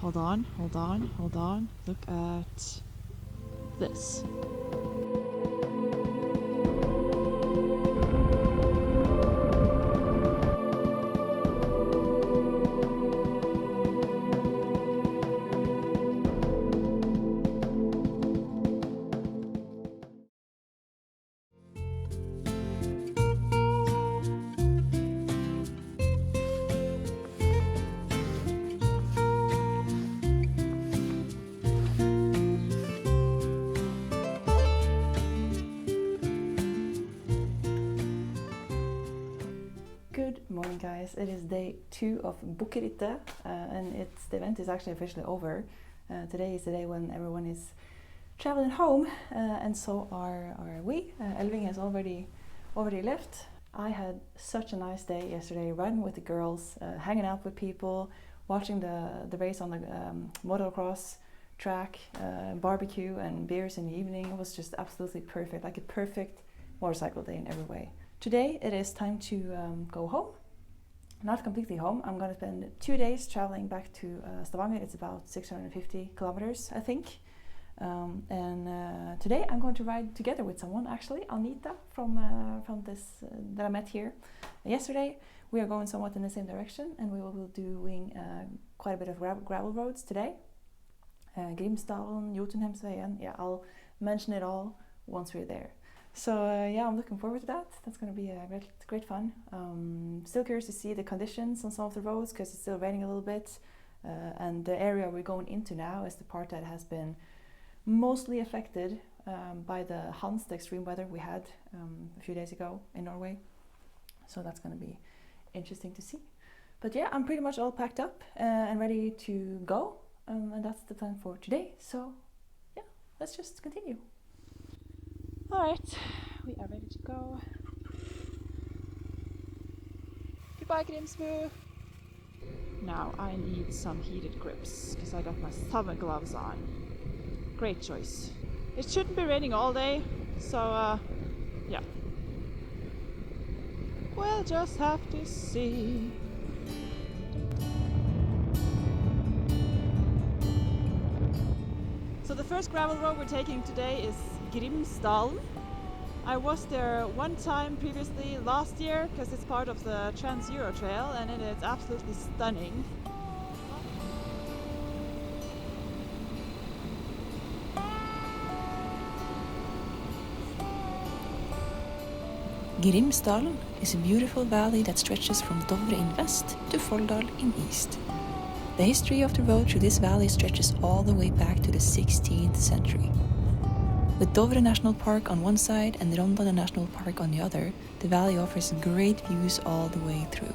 Hold on, hold on, hold on. Look at this. Good morning, guys. It is day 2 of Bukkerittet, and the event is actually officially over. Today is the day when everyone is traveling home, and so are we. Elving has already left. I had such a nice day yesterday, riding with the girls, hanging out with people, watching the race on the motocross track, barbecue and beers in the evening. It was just absolutely perfect, like a perfect motorcycle day in every way. Today it is time to go home. Not completely home. I'm going to spend 2 days traveling back to Stavanger. It's about 650 kilometers, I think. Today I'm going to ride together with someone, actually, Anita from that I met here yesterday. We are going somewhat in the same direction, and we will be doing quite a bit of gravel roads today. Grimsdalen, Jotunheimsveien. Yeah, I'll mention it all once we're there. So yeah, I'm looking forward to that. That's going to be great fun. Still curious to see the conditions on some of the roads because it's still raining a little bit. And the area we're going into now is the part that has been mostly affected by the Hans, the extreme weather we had a few days ago in Norway. So that's going to be interesting to see. But yeah, I'm pretty much all packed up and ready to go. And that's the plan for today. So yeah, let's just continue. Alright, we are ready to go. Goodbye, Grimsbu! Now I need some heated grips because I got my summer gloves on. Great choice. It shouldn't be raining all day, so yeah. We'll just have to see. So the first gravel road we're taking today is Grimsdalen. I was there one time previously last year because it's part of the Trans-Euro Trail and it is absolutely stunning. Grimsdalen is a beautiful valley that stretches from Dovre in west to Folldal in east. The history of the road through this valley stretches all the way back to the 16th century. With Dovre National Park on one side and Rondane National Park on the other, the valley offers great views all the way through.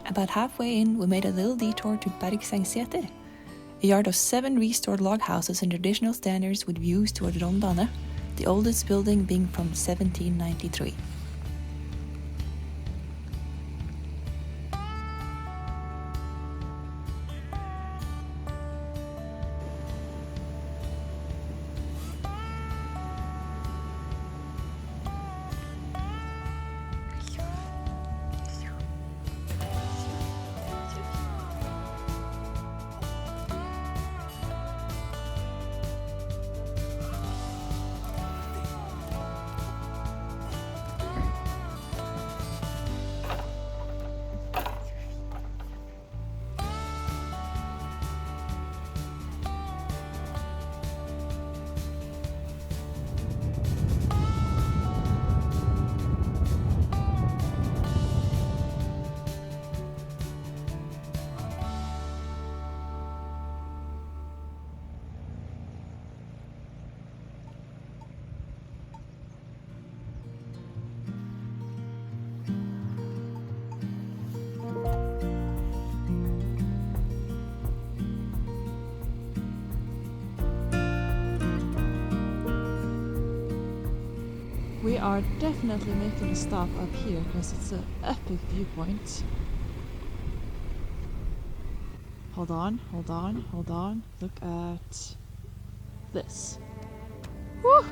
About halfway in, we made a little detour to Bergsengseter, a yard of 7 restored log houses in traditional standards with views toward Rondane, the oldest building being from 1793. We are definitely making a stop up here because it's an epic viewpoint. Hold on, hold on, hold on. Look at this. Woo!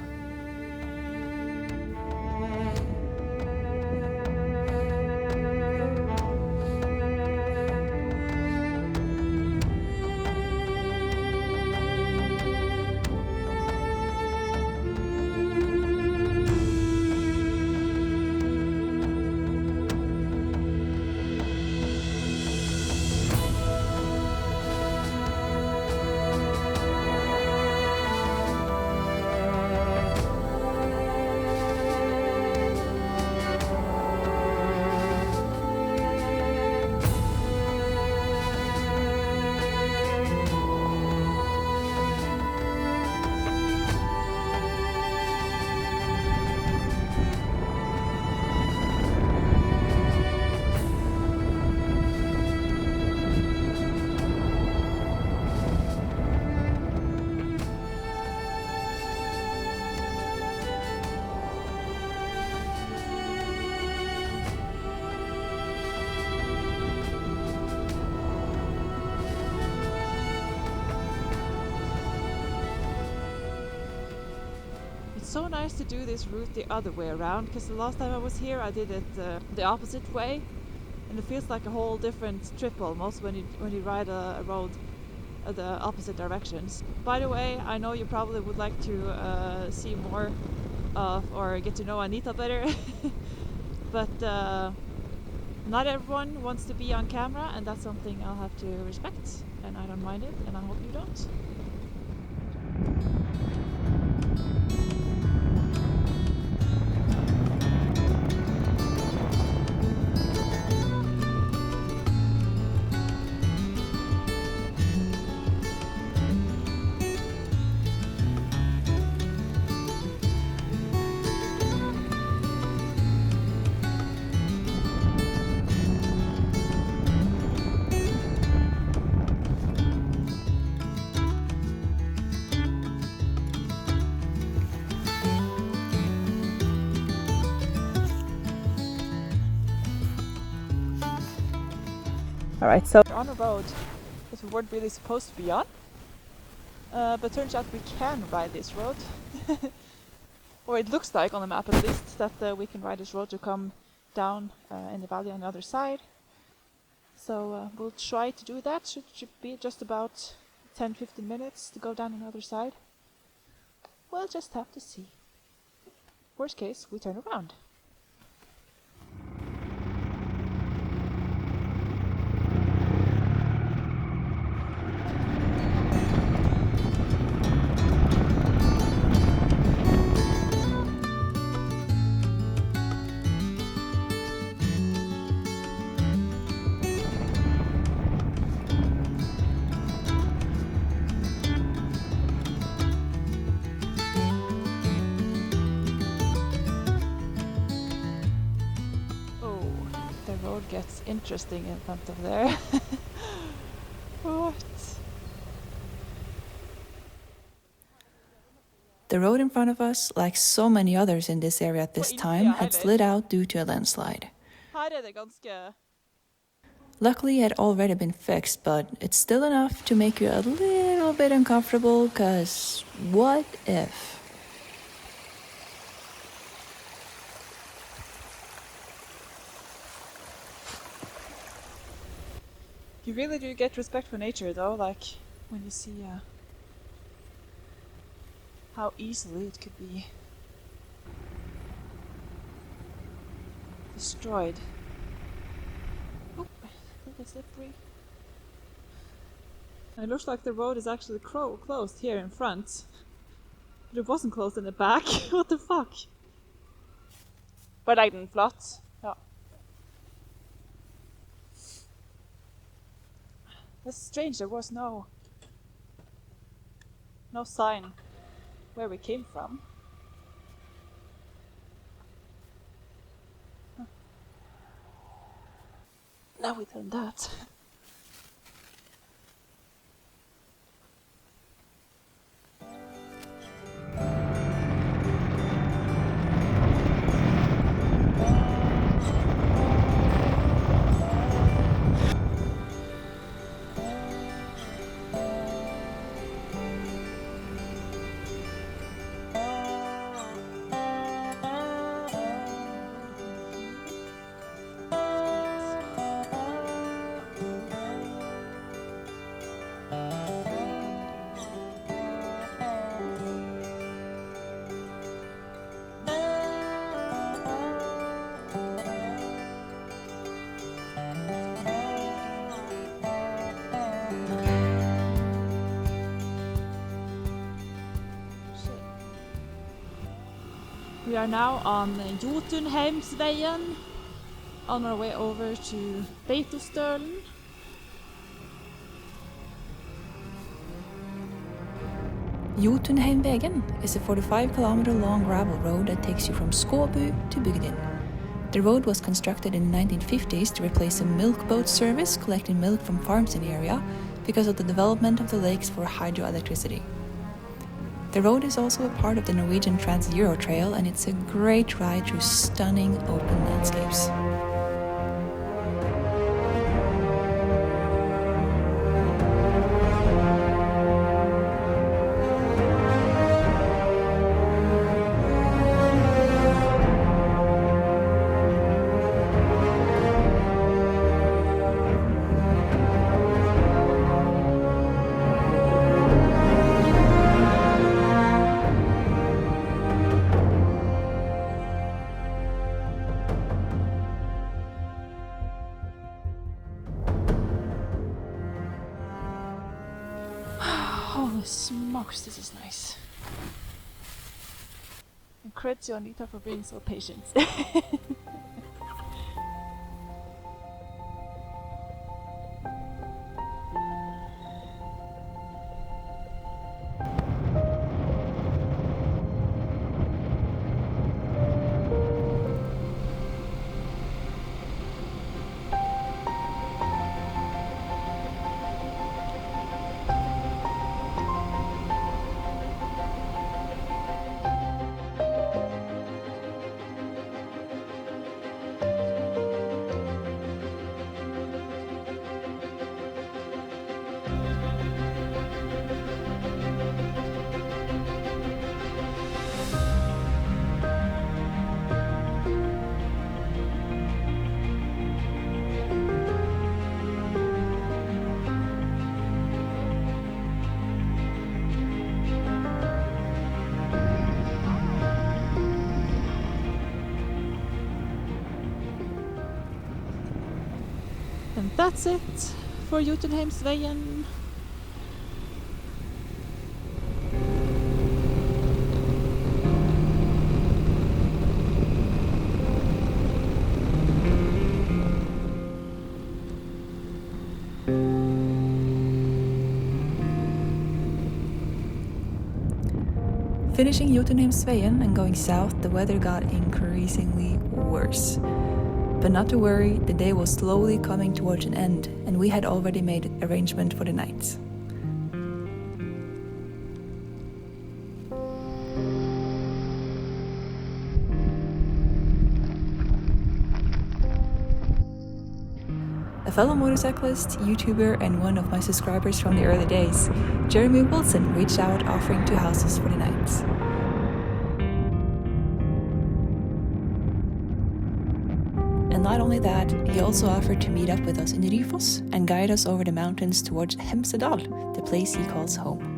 so nice to do this route the other way around, because the last time I was here I did it the opposite way, and it feels like a whole different trip almost when you ride a road the opposite directions. By the way, I know you probably would like to see more of or get to know Anita better, but not everyone wants to be on camera, and that's something I'll have to respect, and I don't mind it, and I hope you don't. Alright, so we're on a road that we weren't really supposed to be on, but turns out we can ride this road. Or it looks like on the map at least that we can ride this road to come down in the valley on the other side. So we'll try to do that. Should be just about 10-15 minutes to go down on the other side. We'll just have to see. Worst case, we turn around. Gets interesting in front of there. What? The road in front of us, like so many others in this area at this time, had slid out due to a landslide. Luckily, it had already been fixed, but it's still enough to make you a little bit uncomfortable, cause what if? You really do get respect for nature though, like when you see how easily it could be destroyed. Oh, a little slippery. It looks like the road is actually closed here in front, but it wasn't closed in the back. What the fuck? But I didn't flot. Ja. That's strange, there was no sign where we came from. Huh. Now we done that. We are now on Jotunheimsveien, on our way over to Beitostølen. Jotunheimvegen is a 45-kilometer long gravel road that takes you from Skåbu to Bygdin. The road was constructed in the 1950s to replace a milk boat service collecting milk from farms in the area because of the development of the lakes for hydroelectricity. The road is also a part of the Norwegian Trans-Euro Trail, and it's a great ride through stunning open landscapes. smokes, this is nice. And credit to Anita for being so patient. And that's it for Jotunheimsveien. Finishing Jotunheimsveien and going south, the weather got increasingly worse. But not to worry, the day was slowly coming towards an end, and we had already made arrangement for the night. A fellow motorcyclist, YouTuber, and one of my subscribers from the early days, Jeremy Wilson, reached out offering to house us for the night. And not only that, he also offered to meet up with us in Ryfoss and guide us over the mountains towards Hemsedal, the place he calls home.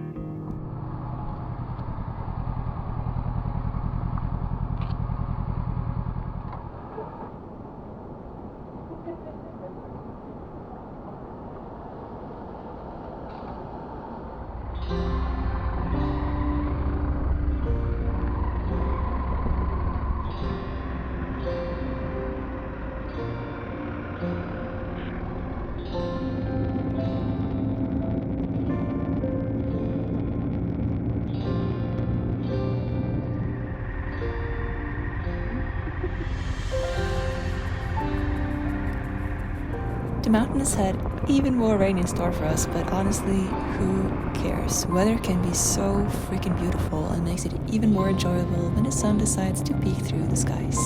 The mountains had even more rain in store for us, but honestly, who cares? Weather can be so freaking beautiful and makes it even more enjoyable when the sun decides to peek through the skies.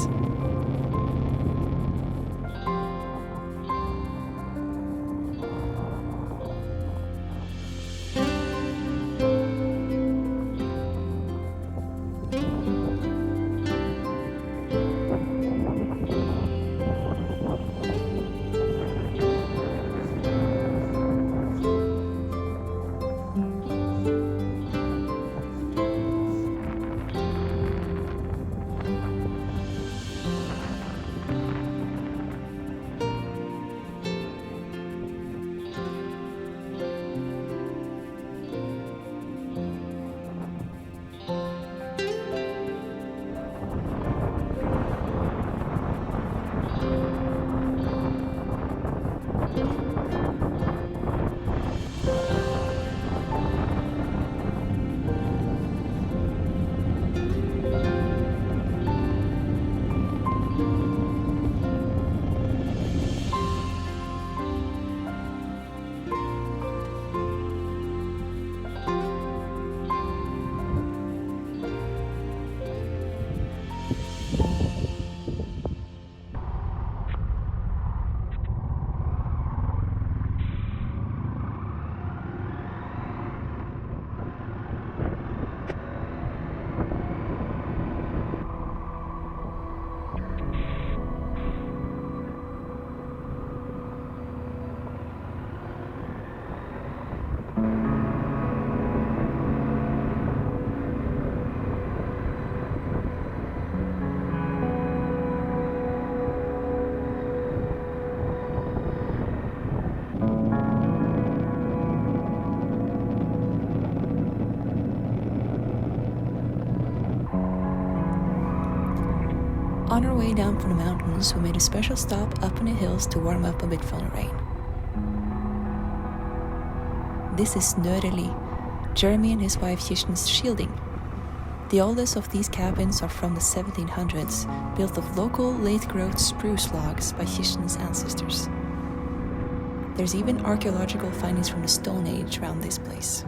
On our way down from the mountains, we made a special stop up in the hills to warm up a bit from the rain. This is Nørreli, Jeremy and his wife Kirsten's shielding. The oldest of these cabins are from the 1700s, built of local late-growth spruce logs by Kirsten's ancestors. There's even archaeological findings from the Stone Age around this place.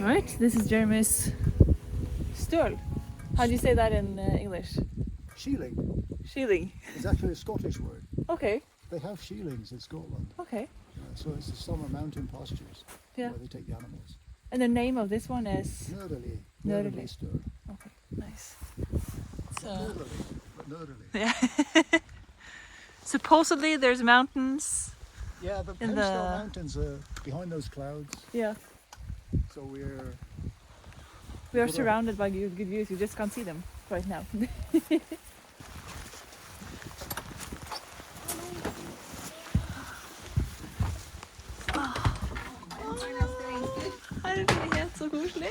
Right, this is Jeremy's støl. How do you say that in English? Sheeling Shieling. is actually a Scottish word. Okay, They have sheelings in Scotland. okay. So it's the summer mountain pastures Yeah. where they take the animals. And the name of this one is... Nørreli. Nørreli. Nørreli Støl. Okay, nice. So... Nørreli, but Nørreli. Yeah. Supposedly there's mountains. Yeah, the In Hemsdale the- Mountains are behind those clouds. Yeah. So we're We are Good. surrounded by good views. You just can't see them right now. Her er det helt så koselig.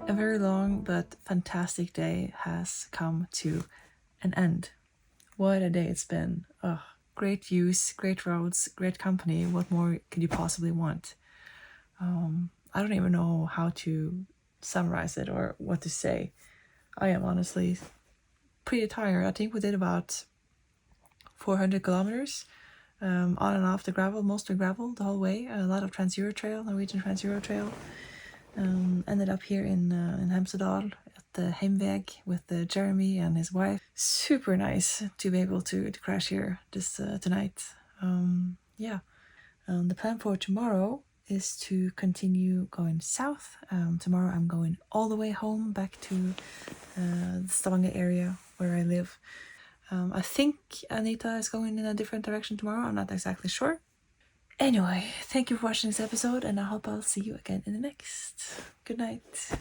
A very long but fantastic day has come to an end. What a day it's been. Oh, great views, great roads, great company. What more could you possibly want? I don't even know how to summarize it or what to say. I am honestly pretty tired. I think we did about 400 kilometers on and off the gravel, mostly gravel the whole way. A lot of Trans-Euro Trail, Norwegian Trans-Euro Trail. Ended up here in Hemsedal at the Heimweg with Jeremy and his wife. Super nice to be able to crash here this tonight. The plan for tomorrow is to continue going south. Tomorrow I'm going all the way home back to the Stavanger area where I live. I think Anita is going in a different direction tomorrow. I'm not exactly sure. Anyway, thank you for watching this episode, and I hope I'll see you again in the next. Good night.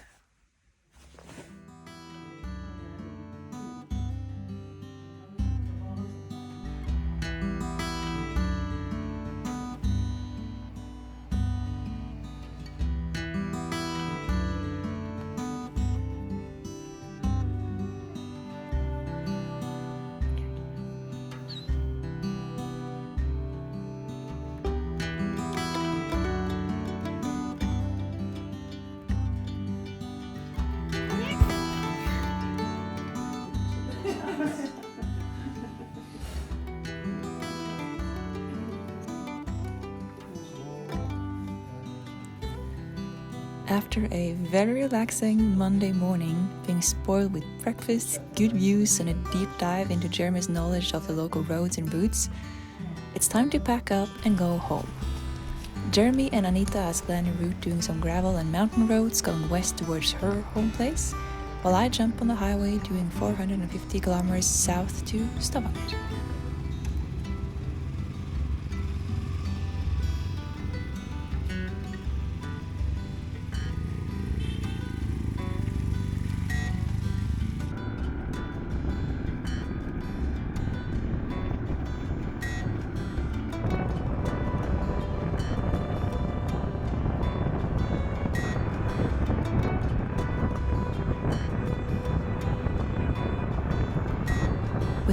After a very relaxing Monday morning, being spoiled with breakfast, good views, and a deep dive into Jeremy's knowledge of the local roads and routes, it's time to pack up and go home. Jeremy and Anita has planned a route doing some gravel and mountain roads going west towards her home place, while I jump on the highway doing 450 kilometers south to Stavanger.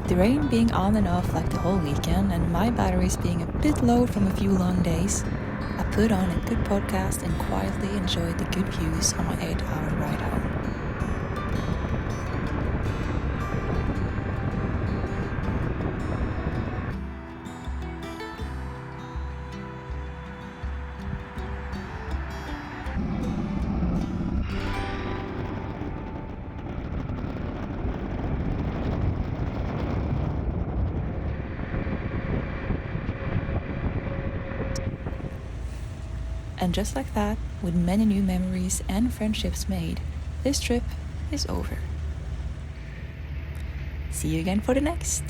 With the rain being on and off like the whole weekend and my batteries being a bit low from a few long days, I put on a good podcast and quietly enjoyed the good views on my 8-hour ride home. And just like that, with many new memories and friendships made, this trip is over. See you again for the next.